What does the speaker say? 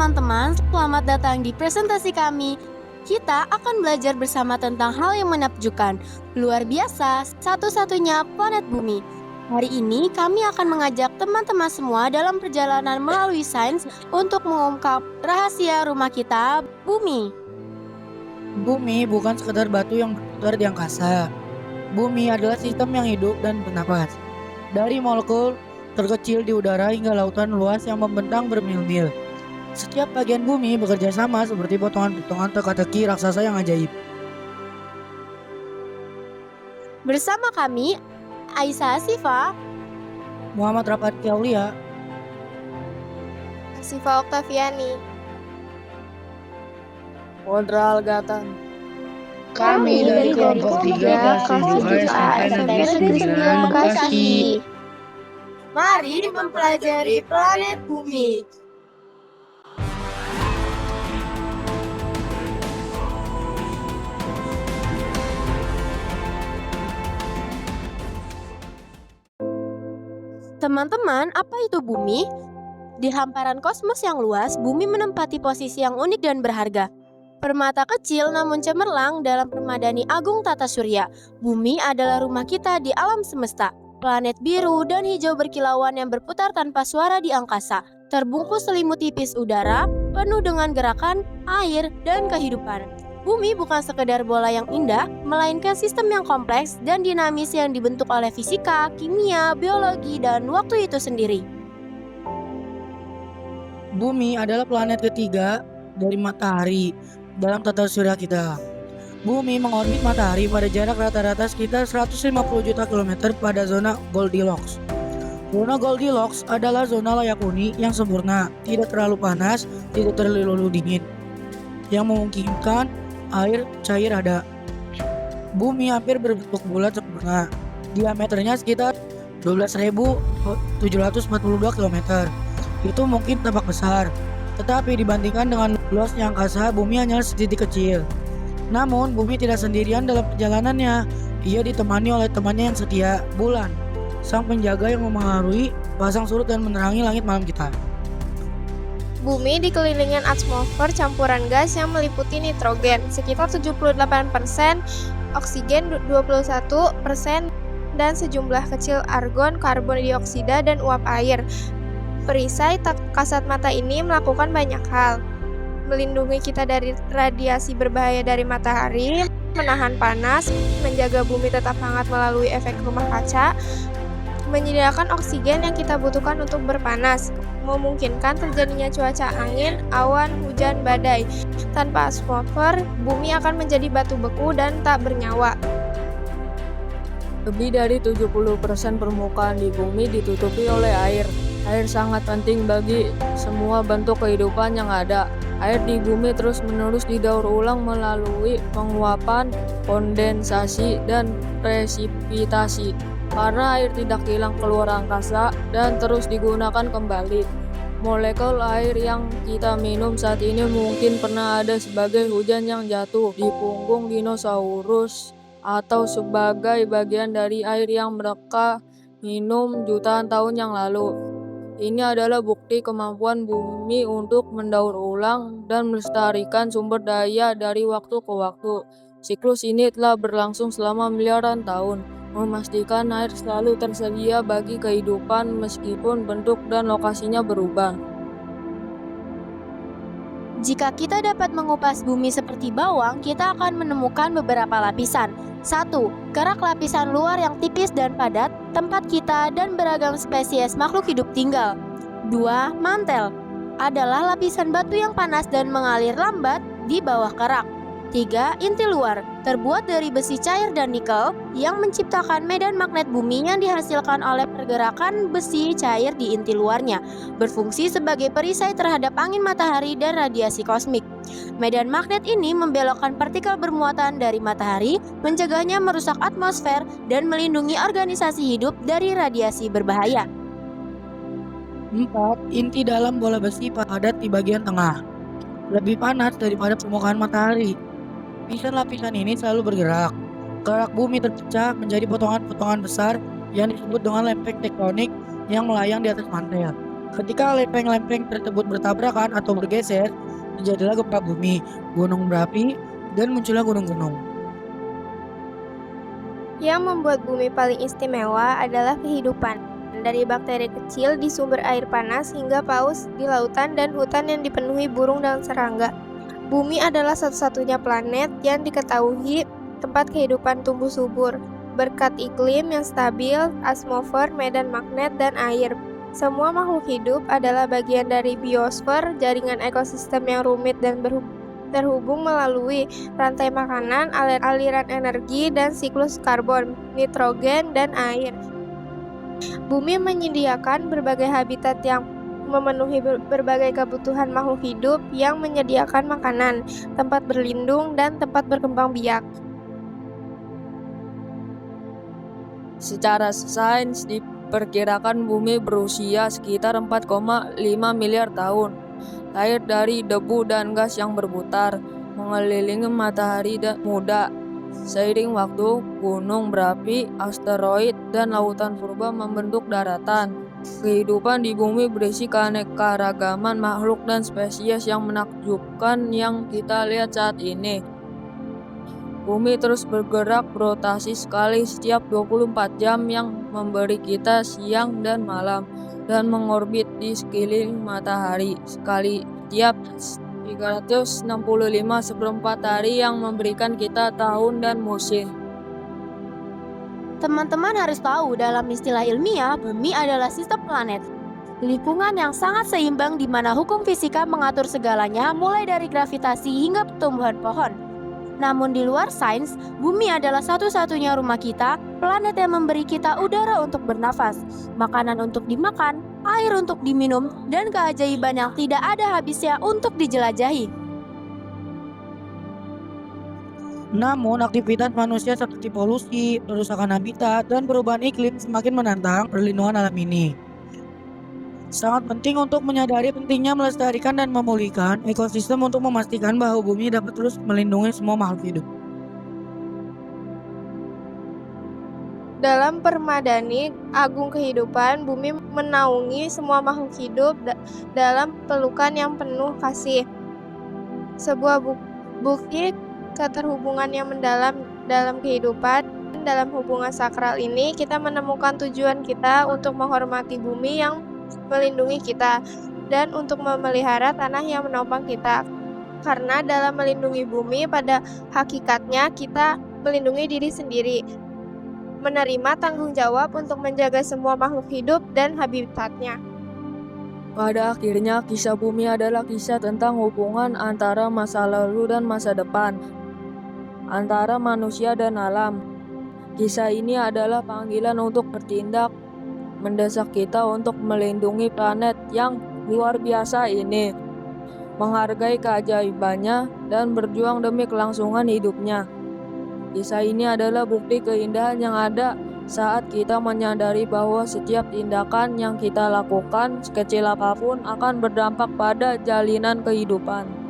teman-teman, selamat datang di presentasi kami. Kita akan belajar bersama tentang hal yang menakjubkan, luar biasa, satu-satunya planet bumi. Hari ini kami akan mengajak teman-teman semua dalam perjalanan melalui sains untuk mengungkap rahasia rumah kita, bumi. Bumi bukan sekedar batu yang berputar di angkasa. Bumi adalah sistem yang hidup dan bernapas. Dari molekul terkecil di udara hingga lautan luas yang membentang bermil-mil. Setiap bagian bumi bekerja sama seperti potongan-potongan teka-teki raksasa yang ajaib. Bersama kami, Aisyah Sifa, Muhammad Rafati Aulia, Siva Oktaviani. Modral Gatan. Kami dari kelompok 3 kelas 7A SMP Negeri 9 Bekasi. mari mempelajari planet bumi. Teman-teman, apa itu bumi? Di hamparan kosmos yang luas, bumi menempati posisi yang unik dan berharga. Permata kecil namun cemerlang dalam permadani agung tata surya. Bumi adalah rumah kita di alam semesta. Planet biru dan hijau berkilauan yang berputar tanpa suara di angkasa. Terbungkus selimut tipis udara, penuh dengan gerakan, air, dan kehidupan. Bumi bukan sekedar bola yang indah, melainkan sistem yang kompleks dan dinamis yang dibentuk oleh fisika, kimia, biologi, dan waktu itu sendiri. Bumi adalah planet ketiga dari matahari dalam tata surya kita. Bumi mengorbit matahari pada jarak rata-rata sekitar 150 juta kilometer pada zona Goldilocks. Zona Goldilocks adalah zona layak huni yang sempurna, tidak terlalu panas, tidak terlalu dingin, yang memungkinkan air cair ada. Bumi hampir berbentuk bulat sempurna, diameternya sekitar 12.742 km. Itu mungkin tampak besar, tetapi dibandingkan dengan luasnya angkasa, bumi hanyalah setitik kecil. Namun, bumi tidak sendirian dalam perjalanannya. Ia ditemani oleh temannya yang setia, bulan, sang penjaga yang memengaruhi pasang surut dan menerangi langit malam kita. Bumi dikelilingi atmosfer campuran gas yang meliputi nitrogen sekitar 78%, oksigen 21%, dan sejumlah kecil argon, karbon dioksida, dan uap air. Perisai kasat mata ini melakukan banyak hal. Melindungi kita dari radiasi berbahaya dari matahari, menahan panas, menjaga bumi tetap hangat melalui efek rumah kaca, menyediakan oksigen yang kita butuhkan untuk berpanas, memungkinkan terjadinya cuaca angin, awan, hujan, badai. Tanpa atmosfer, bumi akan menjadi batu beku dan tak bernyawa. Lebih dari 70% permukaan di bumi ditutupi oleh air. Air sangat penting bagi semua bentuk kehidupan yang ada. Air di bumi terus-menerus didaur ulang melalui penguapan, kondensasi, dan presipitasi. Karena air tidak hilang keluar angkasa dan terus digunakan kembali. Molekul air yang kita minum saat ini mungkin pernah ada sebagai hujan yang jatuh di punggung dinosaurus atau sebagai bagian dari air yang mereka minum jutaan tahun yang lalu. Ini adalah bukti kemampuan bumi untuk mendaur ulang dan melestarikan sumber daya dari waktu ke waktu. Siklus ini telah berlangsung selama miliaran tahun, memastikan air selalu tersedia bagi kehidupan meskipun bentuk dan lokasinya berubah. Jika kita dapat mengupas bumi seperti bawang, kita akan menemukan beberapa lapisan. 1. Kerak lapisan luar yang tipis dan padat, tempat kita dan beragam spesies makhluk hidup tinggal. 2. Mantel adalah lapisan batu yang panas dan mengalir lambat di bawah kerak. 3. Inti luar, terbuat dari besi cair dan nikel yang menciptakan medan magnet bumi yang dihasilkan oleh pergerakan besi cair di inti luarnya, berfungsi sebagai perisai terhadap angin matahari dan radiasi kosmik. Medan magnet ini membelokkan partikel bermuatan dari matahari, mencegahnya merusak atmosfer, dan melindungi organisasi hidup dari radiasi berbahaya. 4. Inti dalam bola besi padat di bagian tengah, lebih panas daripada permukaan matahari. Lapisan ini selalu bergerak. Kerak bumi terpecah menjadi potongan-potongan besar yang disebut dengan lempeng tektonik yang melayang di atas mantel. Ketika lempeng-lempeng tersebut bertabrakan atau bergeser, terjadilah gempa bumi, gunung berapi, dan muncullah gunung-gunung. Yang membuat bumi paling istimewa adalah kehidupan. Dari bakteri kecil di sumber air panas hingga paus di lautan dan hutan yang dipenuhi burung dan serangga. Bumi adalah satu-satunya planet yang diketahui tempat kehidupan tumbuh subur, berkat iklim yang stabil, atmosfer, medan magnet, dan air. Semua makhluk hidup adalah bagian dari biosfer, jaringan ekosistem yang rumit dan terhubung melalui rantai makanan, aliran energi, dan siklus karbon, nitrogen, dan air. Bumi menyediakan berbagai habitat yang memenuhi berbagai kebutuhan makhluk hidup yang menyediakan makanan, tempat berlindung, dan tempat berkembang biak. Secara sains diperkirakan bumi berusia sekitar 4,5 miliar tahun. Lahir dari debu dan gas yang berputar, mengelilingi matahari muda. Seiring waktu, gunung berapi, asteroid, dan lautan purba membentuk daratan. Kehidupan di bumi berisi keanekaragaman makhluk dan spesies yang menakjubkan yang kita lihat saat ini. Bumi terus bergerak berotasi sekali setiap 24 jam yang memberi kita siang dan malam, dan mengorbit di sekeliling matahari sekali tiap 365 seperempat hari yang memberikan kita tahun dan musim. Teman-teman harus tahu dalam istilah ilmiah, bumi adalah sistem planet. Lingkungan yang sangat seimbang di mana hukum fisika mengatur segalanya mulai dari gravitasi hingga pertumbuhan pohon. Namun di luar sains, bumi adalah satu-satunya rumah kita, planet yang memberi kita udara untuk bernafas, makanan untuk dimakan, air untuk diminum, dan keajaiban yang tidak ada habisnya untuk dijelajahi. Namun, aktivitas manusia seperti polusi, perusakan habitat, dan perubahan iklim semakin menantang perlindungan alam ini. Sangat penting untuk menyadari pentingnya melestarikan dan memulihkan ekosistem untuk memastikan bahwa bumi dapat terus melindungi semua makhluk hidup. Dalam permadani agung kehidupan, bumi menaungi semua makhluk hidup dalam pelukan yang penuh kasih. Sebuah bukti keterhubungan yang mendalam dalam kehidupan. Dalam hubungan sakral ini, kita menemukan tujuan kita untuk menghormati bumi yang melindungi kita, dan untuk memelihara tanah yang menopang kita. Karena dalam melindungi bumi, pada hakikatnya kita melindungi diri sendiri, menerima tanggung jawab untuk menjaga semua makhluk hidup dan habitatnya. Pada akhirnya, kisah bumi adalah kisah tentang hubungan antara masa lalu dan masa depan, antara manusia dan alam. Kisah ini adalah panggilan untuk bertindak, mendesak kita untuk melindungi planet yang luar biasa ini, menghargai keajaibannya, dan berjuang demi kelangsungan hidupnya. Kisah ini adalah bukti keindahan yang ada saat kita menyadari bahwa setiap tindakan yang kita lakukan, sekecil apapun, akan berdampak pada jalinan kehidupan.